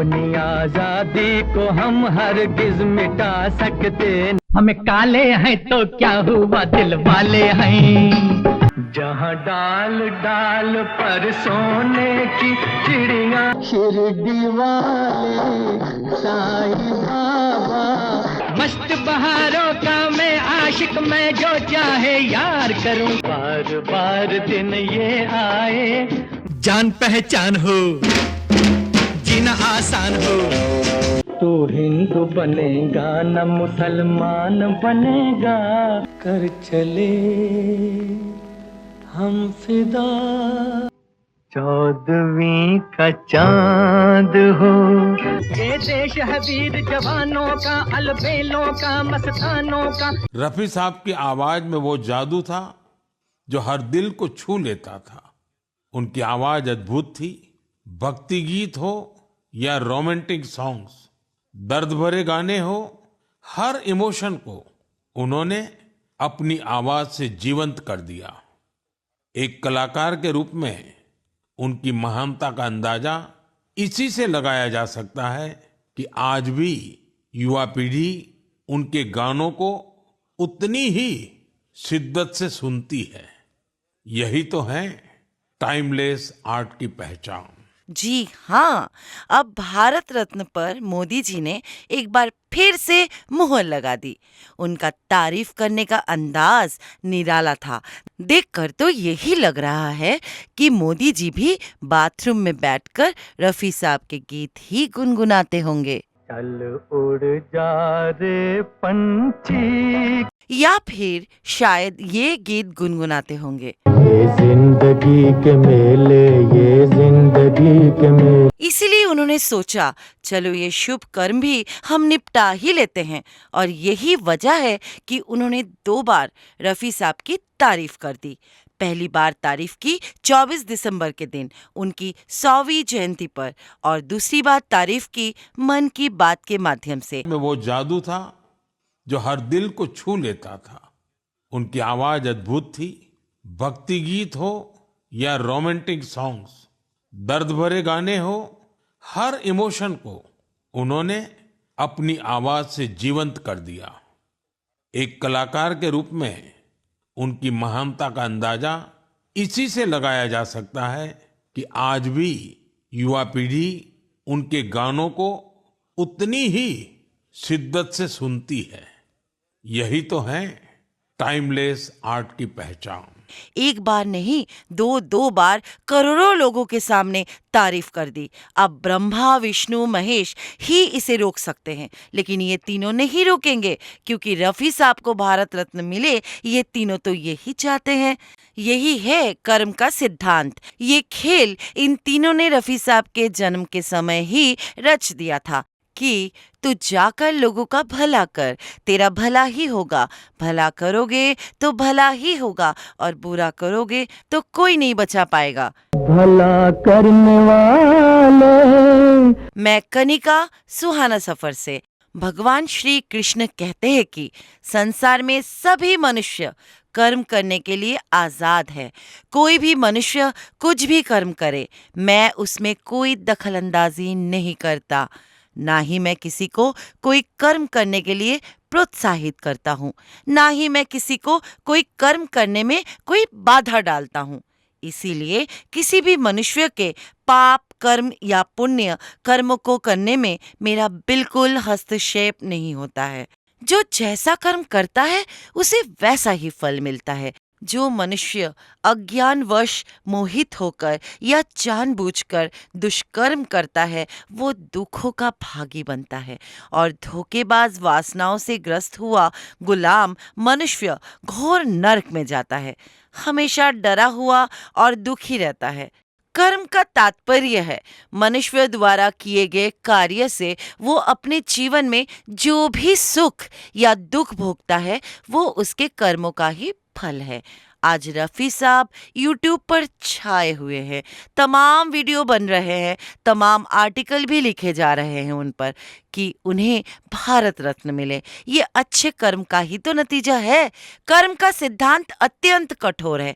अपनी आजादी को हम हरगिज मिटा सकते। हमें काले हैं तो क्या हुआ, दिल वाले हैं। जहाँ डाल डाल पर सोने की चिड़िया, शिरडी वाले साईं बाबा। मस्त बहारों का मैं आशिक, मैं जो चाहे यार करूं। बार बार दिन ये आए, जान पहचान हो, जीना आसान हो। तू हिंदू बनेगा न मुसलमान बनेगा, कर चले हम फिदा। 14वीं का चांद हो। ये देश है वीर जवानों का, अलबेलों का, मस्तानों का। रफी साहब की आवाज में वो जादू था जो हर दिल को छू लेता था। उनकी आवाज अद्भुत थी। भक्ति गीत हो या रोमांटिक सॉन्ग्स, दर्द भरे गाने हो, हर इमोशन को उन्होंने अपनी आवाज से जीवंत कर दिया। एक कलाकार के रूप में उनकी महानता का अंदाजा इसी से लगाया जा सकता है कि आज भी युवा पीढ़ी उनके गानों को उतनी ही शिद्दत से सुनती है। यही तो है टाइमलेस आर्ट की पहचान। जी हाँ, अब भारत रत्न पर मोदी जी ने एक बार फिर से मुहर लगा दी। उनका तारीफ करने का अंदाज निराला था। देखकर तो यही लग रहा है कि मोदी जी भी बाथरूम में बैठकर रफी साहब के गीत ही गुनगुनाते होंगे। चल उड़ जा रे पंछी, या फिर शायद ये गीत गुनगुनाते होंगे। ये जिंदगी के मेले, ये जिंदगी के मेले। इसीलिए उन्होंने सोचा चलो ये शुभ कर्म भी हम निपटा ही लेते हैं। और यही वजह है कि उन्होंने 2 बार रफी साहब की तारीफ कर दी। पहली बार तारीफ की 24 दिसंबर के दिन उनकी 100वीं जयंती पर, और दूसरी बार तारीफ की मन की बात के माध्यम से। में वो जादू था जो हर दिल को छू लेता था। उनकी आवाज अद्भुत थी। भक्ति गीत हो या रोमांटिक सॉन्ग्स, दर्द भरे गाने हो, हर इमोशन को उन्होंने अपनी आवाज से जीवंत कर दिया। एक कलाकार के रूप में उनकी महानता का अंदाजा इसी से लगाया जा सकता है कि आज भी युवा पीढ़ी उनके गानों को उतनी ही शिद्दत से सुनती है। यही तो है टाइमलेस आर्ट की पहचान। एक बार नहीं, 2 बार करोड़ों लोगों के सामने तारीफ कर दी। अब ब्रह्मा विष्णु महेश ही इसे रोक सकते हैं, लेकिन ये तीनों नहीं रोकेंगे, क्योंकि रफी साहब को भारत रत्न मिले ये तीनों तो यही चाहते हैं। यही है कर्म का सिद्धांत। ये खेल इन तीनों ने रफी साहब के जन्म के समय ही रच दिया था कि तू जाकर लोगों का भला कर, तेरा भला ही होगा। भला करोगे तो भला ही होगा, और बुरा करोगे तो कोई नहीं बचा पाएगा। भला करने वाले। मैं कनिका, सुहाना सफर से। भगवान श्री कृष्ण कहते हैं कि संसार में सभी मनुष्य कर्म करने के लिए आजाद है। कोई भी मनुष्य कुछ भी कर्म करे, मैं उसमें कोई दखलंदाजी नहीं करता। ना ही मैं किसी को कोई कर्म करने के लिए प्रोत्साहित करता हूँ, ना ही मैं किसी को कोई कर्म करने में कोई बाधा डालता हूँ। इसीलिए किसी भी मनुष्य के पाप कर्म या पुण्य कर्म को करने में मेरा बिल्कुल हस्तक्षेप नहीं होता है। जो जैसा कर्म करता है उसे वैसा ही फल मिलता है। जो मनुष्य अज्ञानवश मोहित होकर या जानबूझकर दुष्कर्म करता है वो दुखों का भागी बनता है, और धोखेबाज वासनाओं से ग्रस्त हुआ गुलाम मनुष्य घोर नरक में जाता है, हमेशा डरा हुआ और दुखी रहता है। कर्म का तात्पर्य है मनुष्य द्वारा किए गए कार्य से वो अपने जीवन में जो भी सुख या दुख भोगता है वो उसके कर्मों का ही फल है। आज रफी साहब YouTube पर छाए हुए हैं, तमाम वीडियो बन रहे हैं, तमाम आर्टिकल भी लिखे जा रहे हैं उन पर कि उन्हें भारत रत्न मिले। ये अच्छे कर्म का ही तो नतीजा है। कर्म का सिद्धांत अत्यंत कठोर है।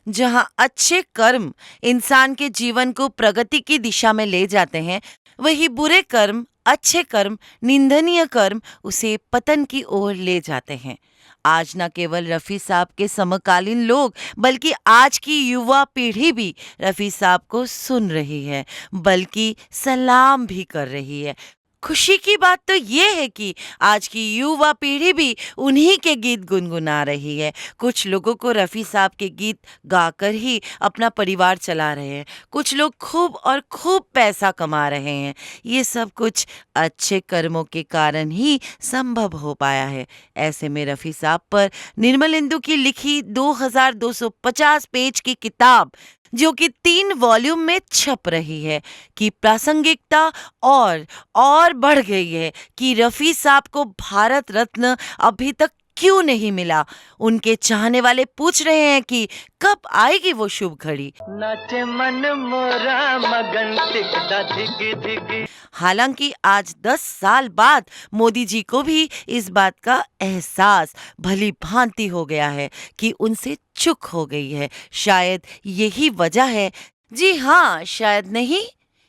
जहां अच्छे कर्म इंसान के जीवन को प्रगति की दिशा में ले जाते हैं, वही बुरे कर्म, अच्छे कर्म, निंदनीय कर्म उसे पतन की ओर ले जाते हैं। आज न केवल रफ़ी साहब के समकालीन लोग बल्कि आज की युवा पीढ़ी भी रफ़ी साहब को सुन रही है, बल्कि सलाम भी कर रही है। खुशी की बात तो ये है कि आज की युवा पीढ़ी भी उन्हीं के गीत गुनगुना रही है। कुछ लोगों को रफ़ी साहब के गीत गाकर ही अपना परिवार चला रहे हैं। कुछ लोग खूब और खूब पैसा कमा रहे हैं। ये सब कुछ अच्छे कर्मों के कारण ही संभव हो पाया है। ऐसे में रफ़ी साहब पर निर्मलेंदु की लिखी 2250 पेज की किताब, जो कि 3 वॉल्यूम में छप रही है, की प्रासंगिकता और बढ़ गई है कि रफ़ी साहब को भारत रत्न अभी तक क्यों नहीं मिला। उनके चाहने वाले पूछ रहे हैं कि कब आएगी वो शुभ घड़ी। नाचे मन मोरा मगन टिकदा धिक धिक। हालांकि आज 10 साल बाद मोदी जी को भी इस बात का एहसास भली भांति हो गया है कि उनसे चूक हो गई है। शायद यही वजह है, जी हाँ, शायद नहीं,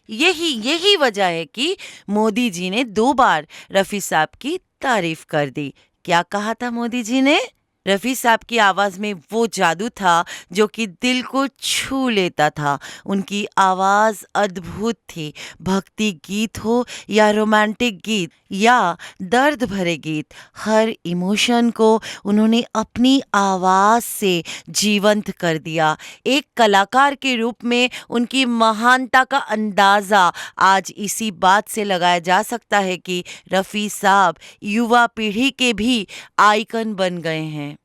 यही वजह है कि मोदी जी ने 2 बार रफ़ी साहब की तारीफ कर दी। क्या कहा था मोदी जी ने? रफ़ी साहब की आवाज़ में वो जादू था जो कि दिल को छू लेता था। उनकी आवाज़ अद्भुत थी। भक्ति गीत हो या रोमांटिक गीत या दर्द भरे गीत, हर इमोशन को उन्होंने अपनी आवाज़ से जीवंत कर दिया। एक कलाकार के रूप में उनकी महानता का अंदाज़ा आज इसी बात से लगाया जा सकता है कि रफ़ी साहब युवा पीढ़ी के भी आइकन बन गए हैं।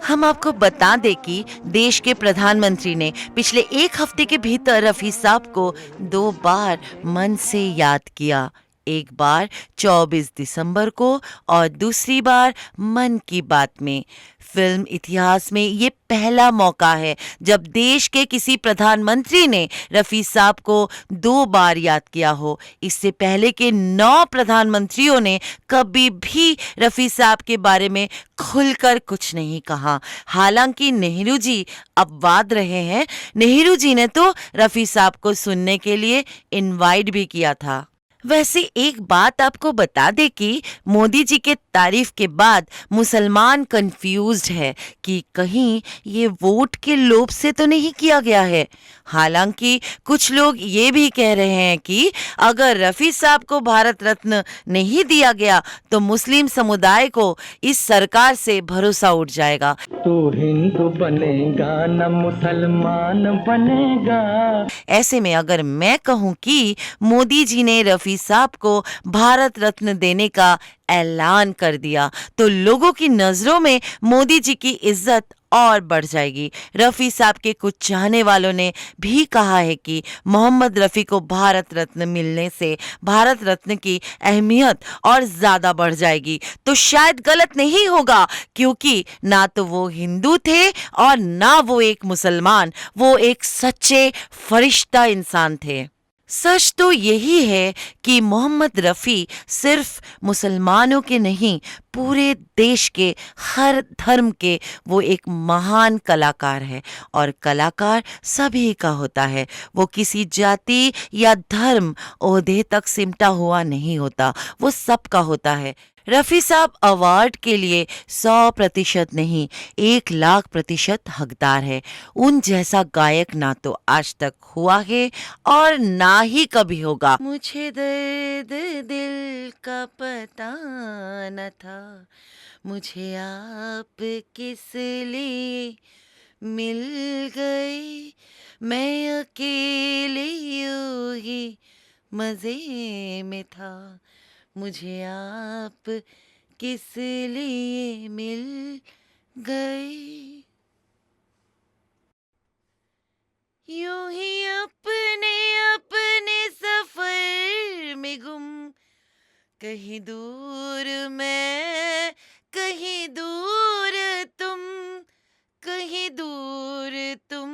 हम आपको बता दें कि देश के प्रधानमंत्री ने पिछले 1 हफ्ते के भीतर रफ़ी साहब को 2 बार मन से याद किया। एक बार 24 दिसंबर को और दूसरी बार मन की बात में। फिल्म इतिहास में ये पहला मौका है जब देश के किसी प्रधानमंत्री ने रफ़ी साहब को 2 बार याद किया हो। इससे पहले के 9 प्रधानमंत्रियों ने कभी भी रफ़ी साहब के बारे में खुलकर कुछ नहीं कहा। हालांकि नेहरू जी अपवाद रहे हैं। नेहरू जी ने तो रफ़ी साहब को सुनने के लिए इनवाइट भी किया था। वैसे एक बात आपको बता दे कि मोदी जी के तारीफ के बाद मुसलमान कंफ्यूज्ड है कि कहीं ये वोट के लोभ से तो नहीं किया गया है। हालांकि कुछ लोग ये भी कह रहे हैं कि अगर रफ़ी साहब को भारत रत्न नहीं दिया गया तो मुस्लिम समुदाय को इस सरकार से भरोसा उठ जाएगा। तू हिंदू बनेगा न मुसलमान बनेगा। ऐसे में अगर मैं कहूं कि मोदी जी ने रफ़ी साहब को भारत रत्न देने का ऐलान कर दिया तो लोगों की नजरों में मोदी जी की इज्जत और बढ़ जाएगी। रफ़ी साहब के कुछ चाहने वालों ने भी कहा है कि मोहम्मद रफ़ी को भारत रत्न मिलने से भारत रत्न की अहमियत और ज़्यादा बढ़ जाएगी। तो शायद गलत नहीं होगा, क्योंकि ना तो वो हिंदू थे और ना वो एक मुसलमान, वो एक सच्चे फरिश्ता इंसान थे। सच तो यही है कि मोहम्मद रफ़ी सिर्फ मुसलमानों के नहीं, पूरे देश के हर धर्म के वो एक महान कलाकार है। और कलाकार सभी का होता है, वो किसी जाति या धर्म ओहदे तक सिमटा हुआ नहीं होता, वो सबका होता है। रफ़ी साहब अवार्ड के लिए 100% नहीं, 1,00,000% हकदार है। उन जैसा गायक ना तो आज तक हुआ है और ना ही कभी होगा। मुझे दर्द दिल का पता न था, मुझे आप किस लिए मिल गए, मैं अकेले यूं ही मजे में था, मुझे आप किस लिए मिल गए। यूं ही अपने अपने सफर में गुम, कहीं दूर मैं, कहीं दूर तुम, कहीं दूर तुम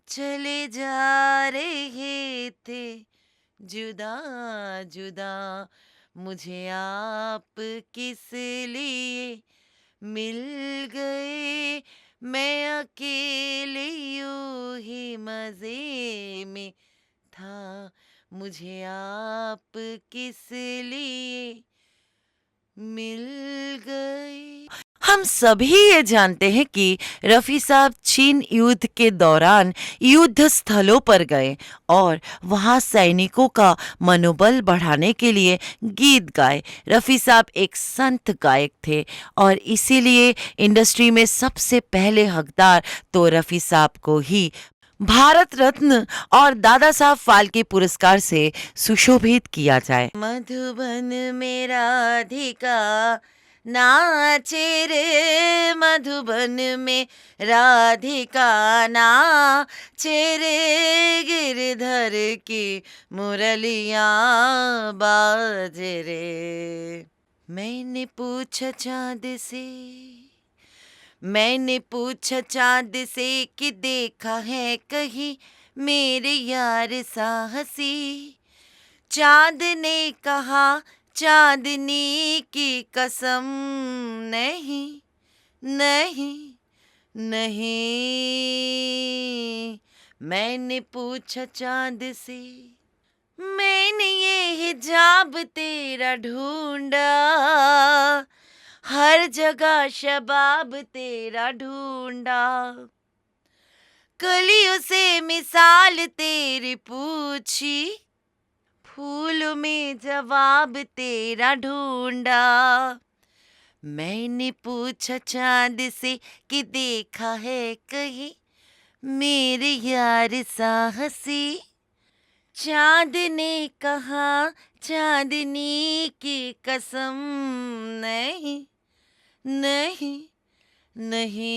चले जा रहे थे जुदा जुदा, मुझे आप किस लिए मिल गए, मैं अकेले यूं ही मजे में था, मुझे आप किस लिए मिल गए। हम सभी ये जानते हैं कि रफ़ी साहब चीन युद्ध के दौरान युद्ध स्थलों पर गए और वहाँ सैनिकों का मनोबल बढ़ाने के लिए गीत गाए। रफ़ी साहब एक संत गायक थे और इसीलिए इंडस्ट्री में सबसे पहले हकदार तो रफ़ी साहब को ही भारत रत्न और दादा साहब फाल्के पुरस्कार से सुशोभित किया जाए। मधुबन में राधिका नाचे रे, मधुबन में राधिका नाचे रे, गिरधर की मुरलियाँ बाजे रे। मैंने पूछा चाँद से कि देखा है कहीं मेरे यार साहसी। चाँद ने कहा चाँदनी की कसम, नहीं नहीं नहीं। मैंने पूछा चाँद से, मैंने ये हिजाब तेरा ढूंढा, हर जगह शबाब तेरा ढूंढा। कलियों से मिसाल तेरी पूछी, फूलों में जवाब तेरा ढूंढा। मैंने पूछा चाँद से कि देखा है कहीं मेरे यार साहसी। चाँद ने कहा चाँदनी की कसम, नहीं नहीं नहीं।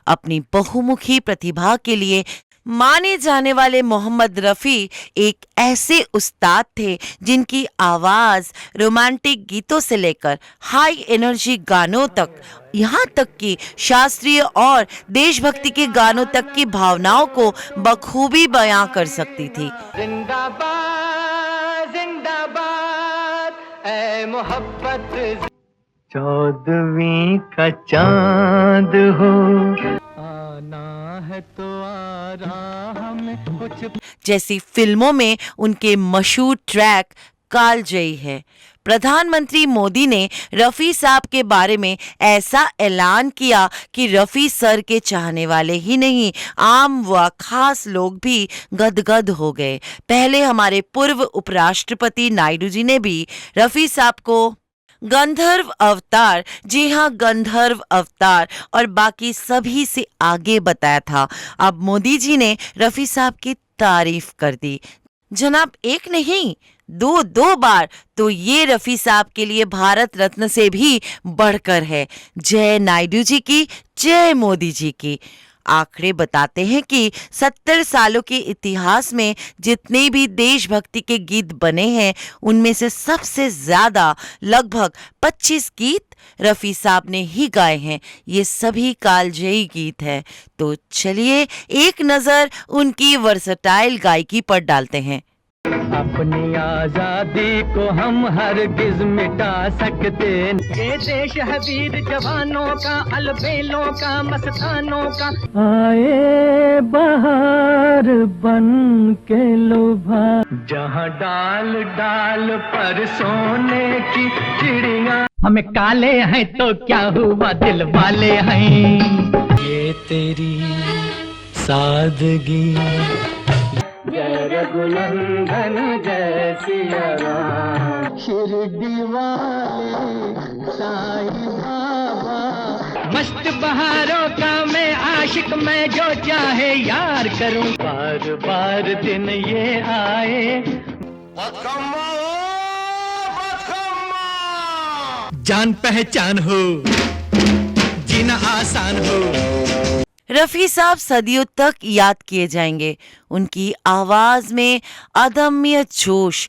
अपनी बहुमुखी प्रतिभा के लिए माने जाने वाले मोहम्मद रफ़ी एक ऐसे उस्ताद थे जिनकी आवाज़ रोमांटिक गीतों से लेकर हाई एनर्जी गानों तक, यहाँ तक कि शास्त्रीय और देशभक्ति के गानों तक की भावनाओं को बखूबी बयां कर सकती थी। जिंदाबाद जिंदाबाद ऐ मोहब्बत, 14वीं का चांद हो, आना है तो आ रहा हमें कुछ। जैसी फिल्मों में उनके मशहूर ट्रैक कालजयी है। प्रधानमंत्री मोदी ने रफ़ी साहब के बारे में ऐसा ऐलान किया कि रफ़ी सर के चाहने वाले ही नहीं, आम व खास लोग भी गदगद हो गए। पहले हमारे पूर्व उपराष्ट्रपति नायडू जी ने भी रफ़ी साहब को गंधर्व अवतार, जी हाँ गंधर्व अवतार, और बाकी सभी से आगे बताया था। अब मोदी जी ने रफ़ी साहब की तारीफ कर दी। जनाब एक नहीं दो बार, तो ये रफ़ी साहब के लिए भारत रत्न से भी बढ़कर है। जय नायडू जी की, जय मोदी जी की। आंकड़े बताते हैं कि 70 सालों के इतिहास में जितने भी देशभक्ति के गीत बने हैं उनमें से सबसे ज्यादा लगभग 25 गीत रफ़ी साहब ने ही गाए हैं। ये सभी कालजयी गीत हैं। तो चलिए एक नजर उनकी वर्सटाइल गायकी पर डालते हैं। अपनी आजादी को हम हरगिज मिटा सकते। ये देश है वीर जवानों का, अलबेलों का, मस्तानों का। आए बहार बन के लुभा, जहाँ डाल डाल पर सोने की चिड़िया। हमें काले हैं तो क्या हुआ, दिल वाले हैं। ये तेरी सादगी, जय रघुनंदन जय सिया राम। शिरडी वाले साईं बाबा, मस्त बहारों का मैं आशिक, मैं जो चाहे यार करूं। बार बार दिन ये आए, जान पहचान हो, जीना आसान हो। रफ़ी साहब सदियों तक याद किए जाएंगे। उनकी आवाज में अदम्य जोश,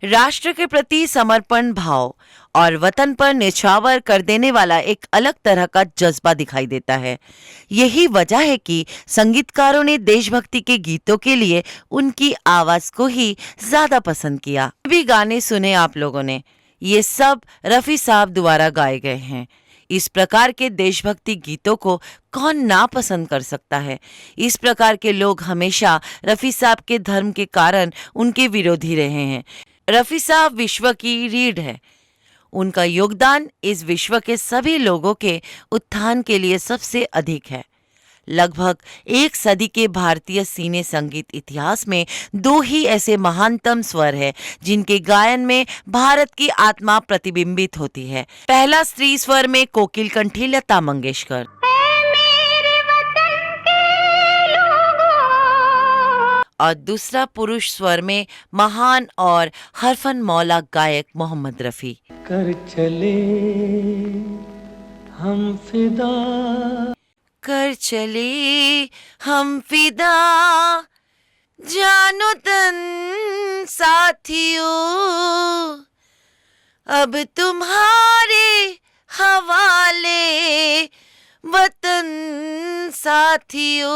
राष्ट्र के प्रति समर्पण भाव और वतन पर निछावर कर देने वाला एक अलग तरह का जज्बा दिखाई देता है। यही वजह है कि संगीतकारों ने देशभक्ति के गीतों के लिए उनकी आवाज को ही ज्यादा पसंद किया। भी गाने सुने आप लोगों ने, ये सब रफ़ी साहब द्वारा गाए गए हैं। इस प्रकार के देशभक्ति गीतों को कौन ना पसंद कर सकता है। इस प्रकार के लोग हमेशा रफ़ी साहब के धर्म के कारण उनके विरोधी रहे हैं। रफ़ी साहब विश्व की रीढ़ है। उनका योगदान इस विश्व के सभी लोगों के उत्थान के लिए सबसे अधिक है। लगभग एक सदी के भारतीय सिने संगीत इतिहास में 2 ही ऐसे महानतम स्वर हैं जिनके गायन में भारत की आत्मा प्रतिबिंबित होती है। पहला स्त्री स्वर में कोकिल कंठी लता मंगेशकर और दूसरा पुरुष स्वर में महान और हरफन मौला गायक मोहम्मद रफी। कर चले हम फिदा, कर चले हम फिदा, जानो तन साथियों, अब तुम्हारे हवाले वतन साथियों।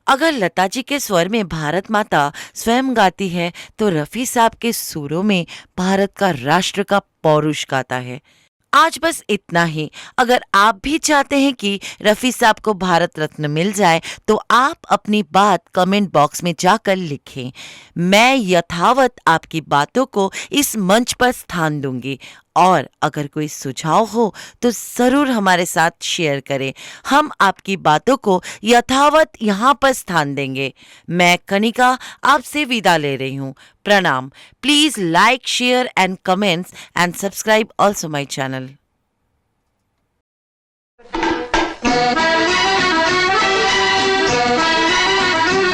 अगर लता जी के स्वर में भारत माता स्वयं गाती है तो रफ़ी साहब के सुरों में भारत का राष्ट्र का पौरुष गाता है। आज बस इतना ही। अगर आप भी चाहते हैं कि रफ़ी साहब को भारत रत्न मिल जाए तो आप अपनी बात कमेंट बॉक्स में जाकर लिखें। मैं यथावत आपकी बातों को इस मंच पर स्थान दूंगी और अगर कोई सुझाव हो तो ज़रूर हमारे साथ शेयर करें। हम आपकी बातों को यथावत यहाँ पर स्थान देंगे। मैं कनिका आपसे विदा ले रही हूँ। प्रणाम। Please like, share and comments and subscribe also my channel.